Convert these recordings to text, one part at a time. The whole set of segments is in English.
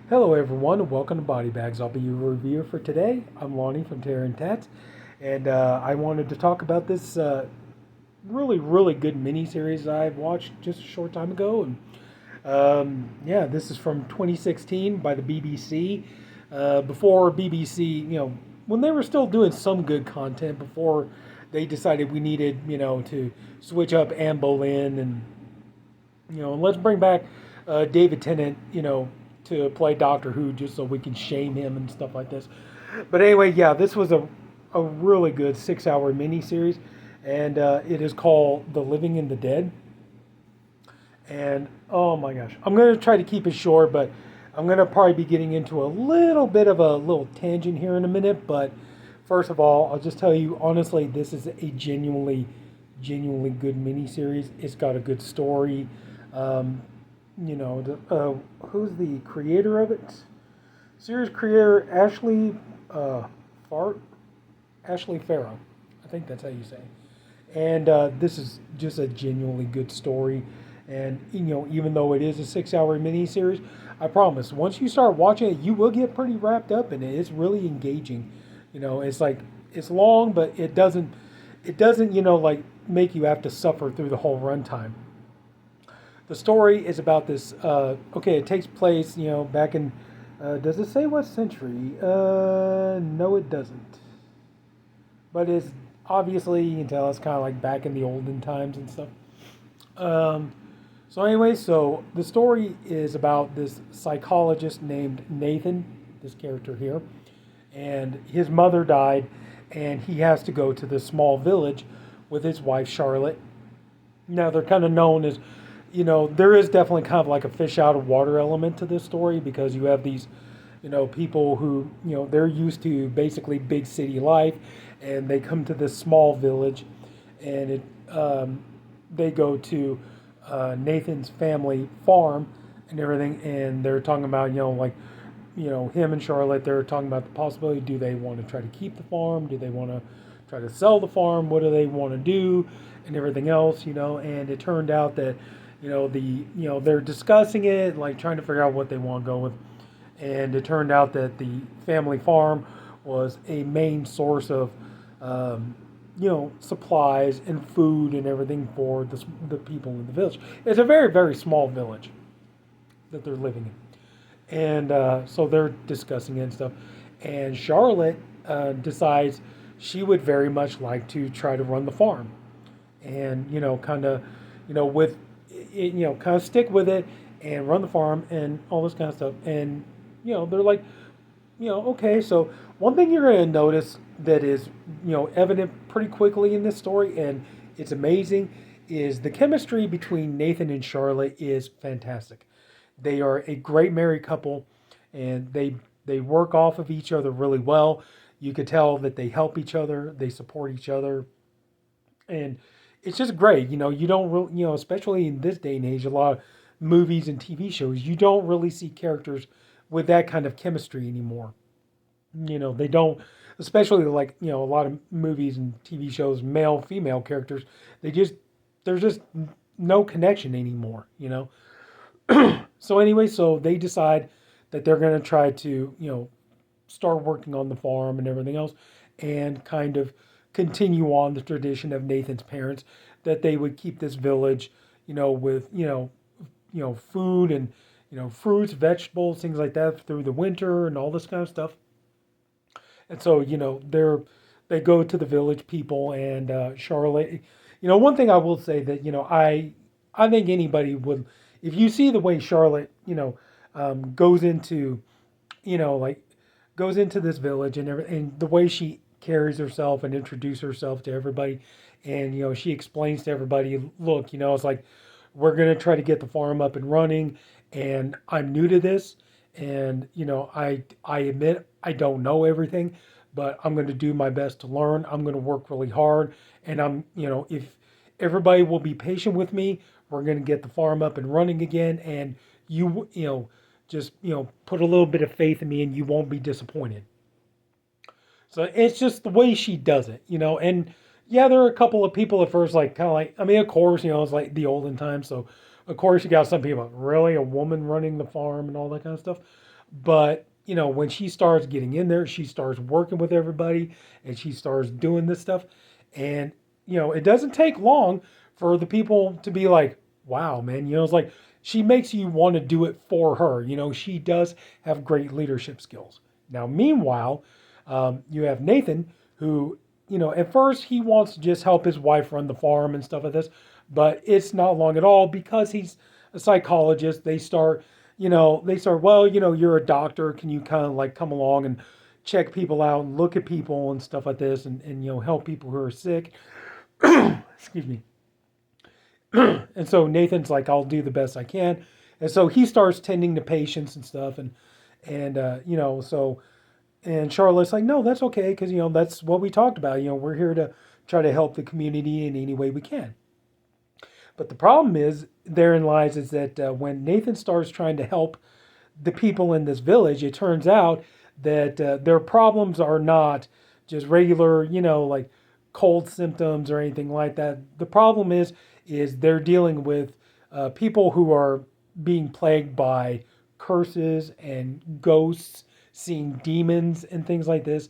Hello, everyone, and welcome to BodyBags. I'll be your reviewer for today. I'm Lonnie from Tyrrell and Tats, and I wanted to talk about this really good mini series I've watched just a short time ago. And yeah, this is from 2016 by the BBC. Before BBC, when they were still doing some good content, before they decided we needed, to switch up Anne Boleyn and and let's bring back David Tennant, to play Doctor Who just so we can shame him and stuff like this. But anyway, yeah, this was a really good 6 hour miniseries, and it is called The Living and the Dead. And oh my gosh, I'm going to try to keep it short, but I'm going to probably be getting into a little bit of a little tangent here in a minute. But first of all, I'll just tell you honestly, this is a genuinely good miniseries. It's got a good story. Um, who's the creator of it? Series creator Fart Ashley Pharoah. I think that's how you say it. And this is just a genuinely good story. And even though it is a 6 hour miniseries, I promise once you start watching it, you will get pretty wrapped up in it. It's really engaging. It's like it's long, but it doesn't like make you have to suffer through the whole runtime. The story is about this. Okay, it takes place, back in. Does it say what century? No, it doesn't. But it's obviously you can tell it's kind of like back in the olden times and stuff. Um, so anyway, so the story is about this psychologist named Nathan, this character here, and his mother died, and he has to go to this small village with his wife Charlotte. Now they're kind of known as, there is definitely kind of like a fish out of water element to this story because you have these, people who, they're used to basically big city life, and they come to this small village, and they go to Nathan's family farm and everything, and they're talking about, him and Charlotte, they're talking about the possibility. Do they want to try to keep the farm? Do they want to try to sell the farm? What do they want to do? And everything else, and it turned out that, they're discussing it, like trying to figure out what they want to go with. And it turned out that the family farm was a main source of, supplies and food and everything for the people in the village. It's a very small village that they're living in. And so they're discussing it and stuff. And Charlotte decides she would very much like to try to run the farm, and kind of, with it, kind of stick with it and run the farm and all this kind of stuff. And they're like, okay. So one thing you're going to notice that is evident pretty quickly in this story, and it's amazing, is the chemistry between Nathan and Charlotte is fantastic. They are a great married couple, and they work off of each other really well. You could tell that they help each other, they support each other, and it's just great. You don't really, especially in this day and age, a lot of movies and TV shows, you don't really see characters with that kind of chemistry anymore. They don't, especially like, a lot of movies and TV shows, male, female characters, they just, there's just no connection anymore. So anyway, so they decide that they're going to try to, start working on the farm and everything else, and kind of continue on the tradition of Nathan's parents, that they would keep this village, with food and fruits, vegetables, things like that through the winter and all this kind of stuff. And so they go to the village people, and Charlotte. One thing I will say that I think anybody would, if you see the way Charlotte goes into, like goes into this village and everything, and the way she carries herself and introduces herself to everybody, and she explains to everybody, look, it's like we're gonna try to get the farm up and running, and I'm new to this, and I admit I don't know everything, but I'm going to do my best to learn. I'm going to work really hard, and if everybody will be patient with me, we're going to get the farm up and running again, and just put a little bit of faith in me, and you won't be disappointed. So it's just the way she does it. And yeah, there are a couple of people at first, like kind of like, I mean, of course, it's like the olden times, so Of course, you got some people, really, a woman running the farm and all that kind of stuff. But, when she starts getting in there, she starts working with everybody and she starts doing this stuff. And, it doesn't take long for the people to be like, wow, man, it's like she makes you want to do it for her. She does have great leadership skills. Now, meanwhile, you have Nathan, who, at first he wants to just help his wife run the farm and stuff like this, but it's not long at all because he's a psychologist. They start, well, you're a doctor. Can you kind of like come along and check people out and look at people and stuff like this and help people who are sick? Excuse me. And so Nathan's like, I'll do the best I can. And so he starts tending to patients and stuff. And Charlotte's like, no, that's okay. Because, that's what we talked about. We're here to try to help the community in any way we can. But the problem is, therein lies, is that when Nathan starts trying to help the people in this village, it turns out that their problems are not just regular, like cold symptoms or anything like that. The problem is they're dealing with people who are being plagued by curses and ghosts, seeing demons and things like this.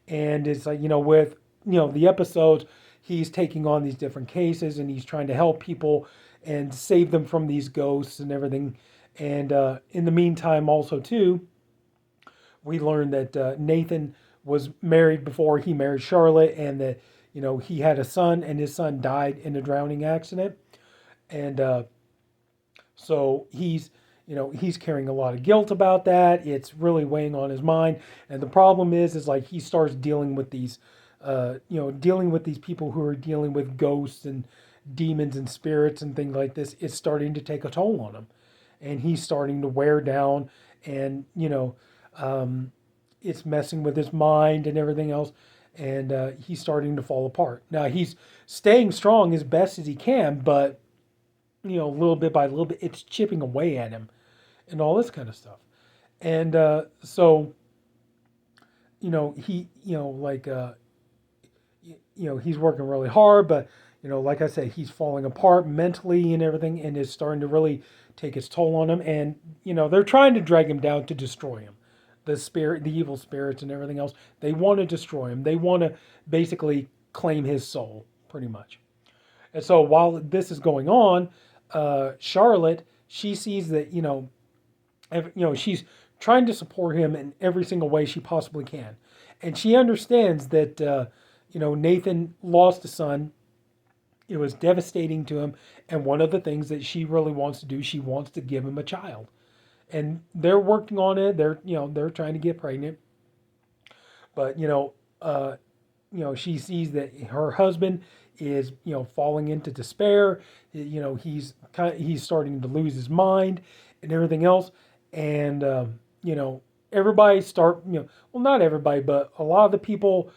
And it's like, with the episodes, he's taking on these different cases and he's trying to help people and save them from these ghosts and everything. And in the meantime, also too, we learned that Nathan was married before he married Charlotte, and that he had a son, and his son died in a drowning accident. And so he's carrying a lot of guilt about that. It's really weighing on his mind. And the problem is like he starts dealing with these, dealing with these people who are dealing with ghosts and demons and spirits and things like this. It's starting to take a toll on him, and he's starting to wear down, and it's messing with his mind and everything else. And he's starting to fall apart. Now he's staying strong as best as he can, but little bit by little bit, it's chipping away at him and all this kind of stuff. And so, he, like, he's working really hard, but, like I said, he's falling apart mentally and everything, and is starting to really take its toll on him. And, they're trying to drag him down to destroy him. The evil spirits and everything else, they want to destroy him. They want to basically claim his soul, pretty much. And so while this is going on, Charlotte, she sees that, she's trying to support him in every single way she possibly can. And she understands that, Nathan lost a son. It was devastating to him. And one of the things that she really wants to do, she wants to give him a child. And they're working on it. They're trying to get pregnant. But, she sees that her husband is, falling into despair. He's starting to lose his mind and everything else. And, everybody well, not everybody, but a lot of the people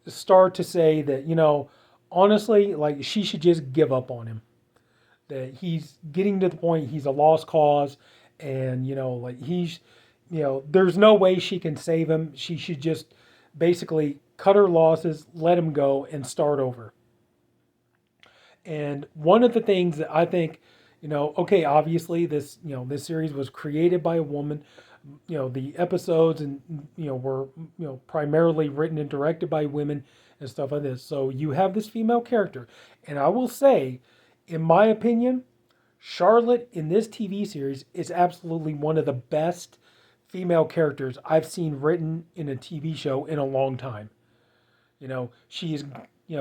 start to say that, honestly, like she should just give up on him. That he's getting to the point he's a lost cause, and like there's no way she can save him. She should just basically cut her losses, let him go, and start over. And one of the things that I think, okay, obviously this series was created by a woman. The episodes and were primarily written and directed by women and stuff like this. So you have this female character, and I will say, in my opinion, Charlotte in this TV series is absolutely one of the best female characters I've seen written in a TV show in a long time. She is,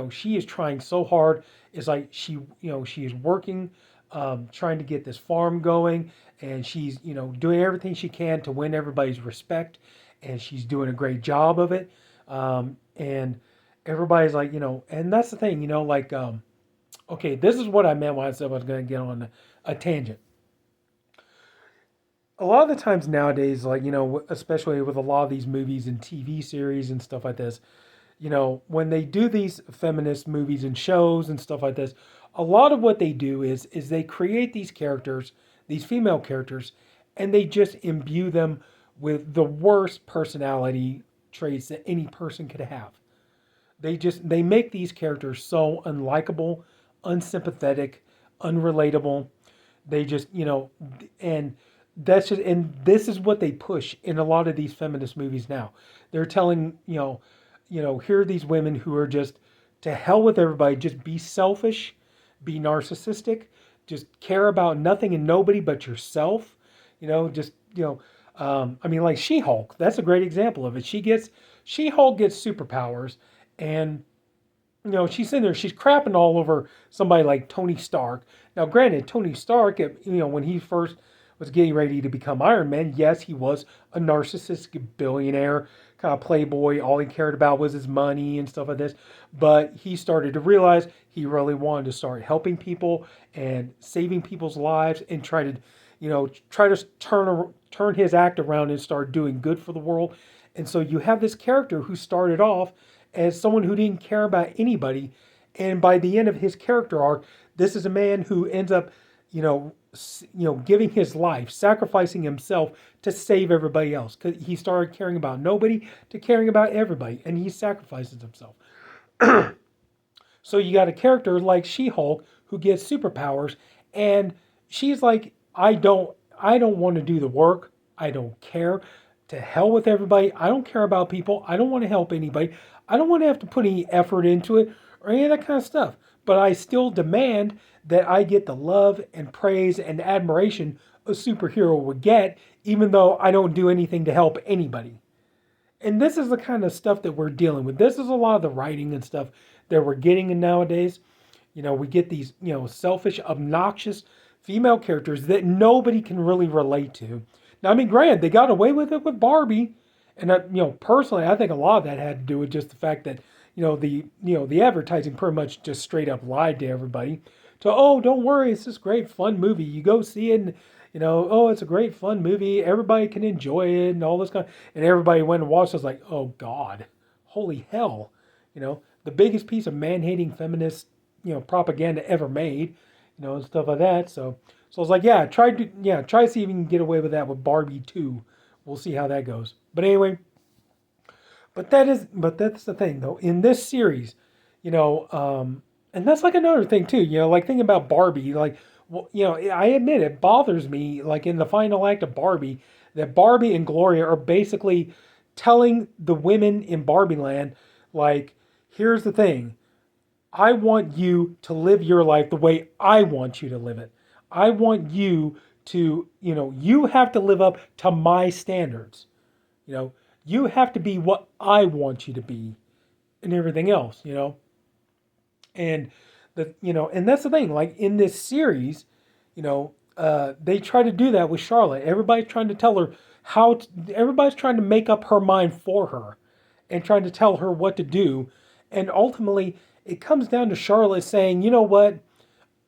she is trying so hard. It's like she is working, trying to get this farm going, and she's, doing everything she can to win everybody's respect, and she's doing a great job of it. And everybody's like, and that's the thing, like, okay, this is what I meant when I said I was going to get on a tangent. A lot of the times nowadays, like, especially with a lot of these movies and TV series and stuff like this, when they do these feminist movies and shows and stuff like this, a lot of what they do is they create these characters, these female characters, and they just imbue them with the worst personality traits that any person could have. They make these characters so unlikable, unsympathetic, unrelatable. They just, and and this is what they push in a lot of these feminist movies now. They're telling, here are these women who are just to hell with everybody, just be selfish, be narcissistic, just care about nothing and nobody but yourself. Just, I mean, like She-Hulk, that's a great example of it. She-Hulk gets superpowers, and she's in there, she's crapping all over somebody like Tony Stark. Now, granted, Tony Stark, when he first was getting ready to become Iron Man, yes, he was a narcissistic billionaire, kind of playboy. All he cared about was his money and stuff like this. But he started to realize he really wanted to start helping people and saving people's lives and try to turn his act around and start doing good for the world. And so you have this character who started off as someone who didn't care about anybody, and by the end of his character arc, this is a man who ends up, giving his life, sacrificing himself to save everybody else. Because he started caring about nobody to caring about everybody, and he sacrifices himself. So you got a character like She-Hulk who gets superpowers, and she's like, I don't want to do the work. I don't care. To hell with everybody. I don't care about people. I don't want to help anybody. I don't want to have to put any effort into it or any of that kind of stuff. But I still demand that I get the love and praise and admiration a superhero would get, even though I don't do anything to help anybody. And this is the kind of stuff that we're dealing with. This is a lot of the writing and stuff that we're getting in nowadays. We get these, selfish, obnoxious female characters that nobody can really relate to. Now, I mean, granted, they got away with it with Barbie, and personally, I think a lot of that had to do with just the fact that the advertising pretty much just straight up lied to everybody. So, oh, don't worry, it's this great fun movie. You go see it, and oh, it's a great fun movie. Everybody can enjoy it, and all this kind. And everybody went and watched. It was like, oh God, holy hell, the biggest piece of man-hating feminist propaganda ever made, and stuff like that. So I was like, try to see if you can get away with that with Barbie 2. We'll see how that goes. But anyway, but that's the thing though. In this series, and that's like another thing too. Like thinking about Barbie, like, well, I admit it bothers me. Like in the final act of Barbie, that Barbie and Gloria are basically telling the women in Barbie Land, like, here's the thing. I want you to live your life the way I want you to live it. I want you to, you have to live up to my standards. You have to be what I want you to be and everything else, And and that's the thing, like in this series, they try to do that with Charlotte. Everybody's trying to tell her everybody's trying to make up her mind for her and trying to tell her what to do. And ultimately, it comes down to Charlotte saying, you know what?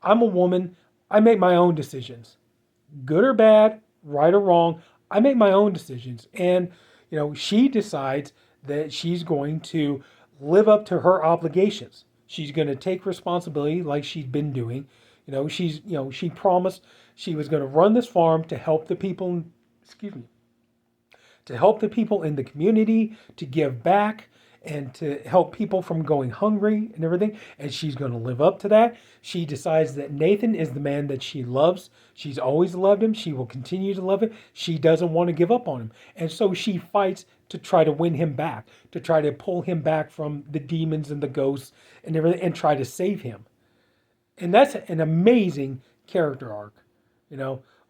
I'm a woman. I make my own decisions. Good or bad, right or wrong, I make my own decisions. And, she decides that she's going to live up to her obligations. She's going to take responsibility like she's been doing. She promised she was going to run this farm to help the people, to help the people in the community, to give back, and to help people from going hungry and everything. And she's going to live up to that. She decides that Nathan is the man that she loves. She's always loved him. She will continue to love him. She doesn't want to give up on him. And so she fights to try to win him back, to try to pull him back from the demons and the ghosts and everything, and try to save him. And that's an amazing character arc.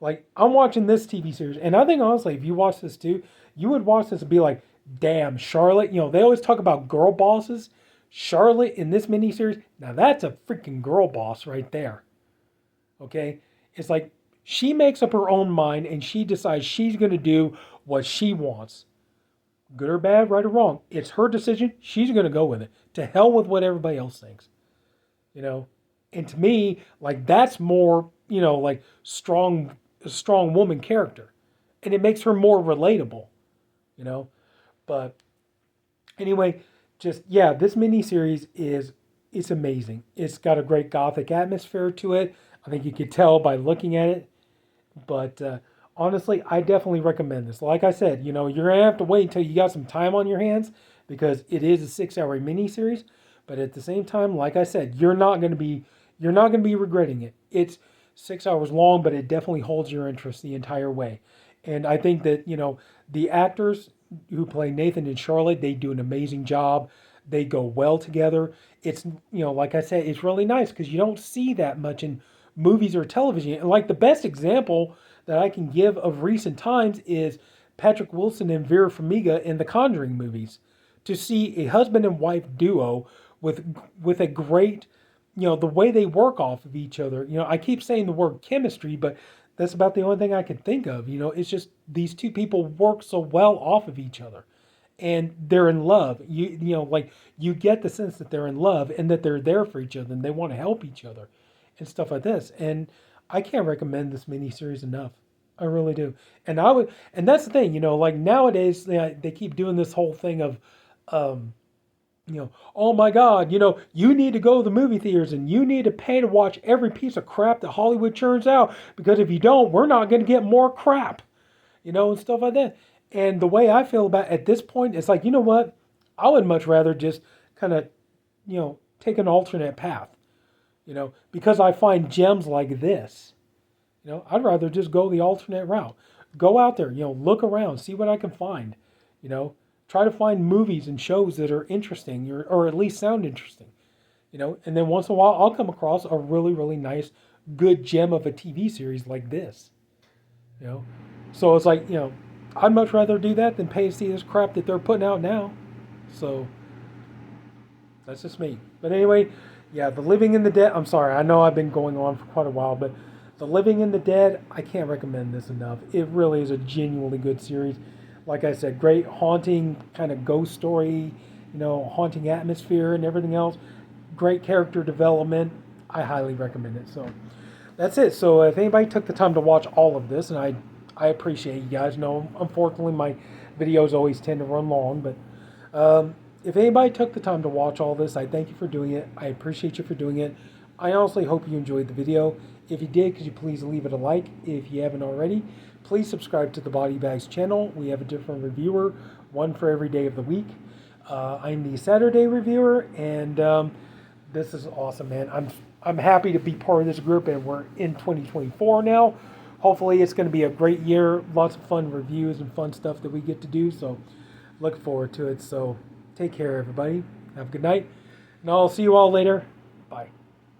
Like I'm watching this TV series, and I think honestly, if you watch this too, you would watch this and be like, damn, Charlotte, they always talk about girl bosses. Charlotte in this miniseries, now that's a freaking girl boss right there. Okay? It's like she makes up her own mind and she decides she's going to do what she wants. Good or bad, right or wrong. It's her decision. She's going to go with it. To hell with what everybody else thinks. And to me, like that's more, like strong woman character. And it makes her more relatable. But anyway, this miniseries it's amazing. It's got a great gothic atmosphere to it. I think you could tell by looking at it. But honestly, I definitely recommend this. Like I said, you're gonna have to wait until you got some time on your hands because it is a 6-hour miniseries. But at the same time, like I said, you're not gonna be regretting it. 6 hours long, but it definitely holds your interest the entire way. And I think that, the actors who play Nathan and Charlotte, they do an amazing job. They go well together. It's, like I said, it's really nice because you don't see that much in movies or television. And like the best example that I can give of recent times is Patrick Wilson and Vera Farmiga in the Conjuring movies. To see a husband and wife duo with a great, the way they work off of each other. I keep saying the word chemistry, but that's about the only thing I can think of. It's just these two people work so well off of each other, and they're in love. Like you get the sense that they're in love and that they're there for each other and they want to help each other and stuff like this. And I can't recommend this miniseries enough. I really do. And that's the thing, like nowadays they keep doing this whole thing of, um, oh my God, you need to go to the movie theaters and you need to pay to watch every piece of crap that Hollywood churns out because if you don't, we're not going to get more crap, and stuff like that. And the way I feel about it at this point, it's like, you know what? I would much rather just kind of, take an alternate path, because I find gems like this. I'd rather just go the alternate route. Go out there, look around, see what I can find, you know. Try to find movies and shows that are interesting or at least sound interesting, And then once in a while, I'll come across a really, really nice, good gem of a TV series like this, you know. So it's like, I'd much rather do that than pay to see this crap that they're putting out now. So that's just me. But anyway, yeah, The Living and the Dead. I'm sorry, I know I've been going on for quite a while, but The Living and the Dead, I can't recommend this enough. It really is a genuinely good series. Like I said, great haunting kind of ghost story, haunting atmosphere and everything else. Great character development. I highly recommend it. So that's it. So if anybody took the time to watch all of this, and I appreciate you guys. Unfortunately, my videos always tend to run long, but if anybody took the time to watch all this, I thank you for doing it. I appreciate you for doing it. I honestly hope you enjoyed the video. If you did, could you please leave it a like? If you haven't already, please subscribe to the BodyBags channel. We have a different reviewer, one for every day of the week. I'm the Saturday reviewer, and this is awesome, man. I'm happy to be part of this group, and we're in 2024 now. Hopefully, it's going to be a great year. Lots of fun reviews and fun stuff that we get to do. So, look forward to it. So, take care, everybody. Have a good night, and I'll see you all later. Bye.